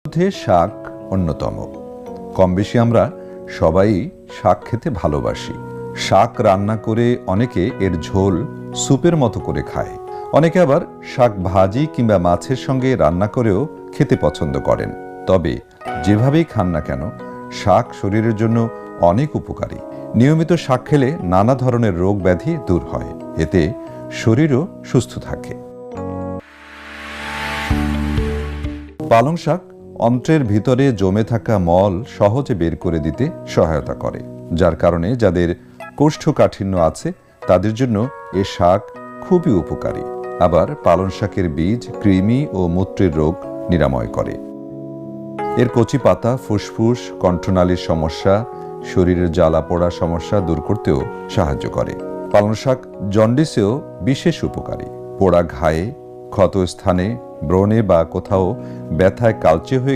মধ্যে শাক অন্যতম। কম বেশি আমরা সবাই শাক খেতে ভালোবাসি। শাক রান্না করে অনেকে এর ঝোল স্যুপের মতো করে খায়। অনেকে আবার শাক ভাজি কিংবা মাছের সঙ্গে রান্না করেও খেতে পছন্দ করেন। তবে যেভাবেই খান না কেন, শাক শরীরের জন্য অনেক উপকারী। নিয়মিত শাক খেলে নানা ধরনের রোগ ব্যাধি দূর হয়, এতে শরীরও সুস্থ থাকে। পালং শাক অন্ত্রের ভিতরে জমে থাকা মল সহজে বের করে দিতে সহায়তা করে, যার কারণে যাদের কোষ্ঠকাঠিন্য আছে তাদের জন্য এ শাক খুবই উপকারী। আবার পালং শাকের বীজ কৃমি ও মূত্রের রোগ নিরাময় করে। এর কচি পাতা ফুসফুস, কণ্ঠনালীর সমস্যা, শরীরের জ্বালা পোড়া সমস্যা দূর করতেও সাহায্য করে। পালং শাক জন্ডিসেও বিশেষ উপকারী। পোড়া ঘায়ে, ক্ষত স্থানে, ব্রণে বা কোথাও ব্যথায় কালচে হয়ে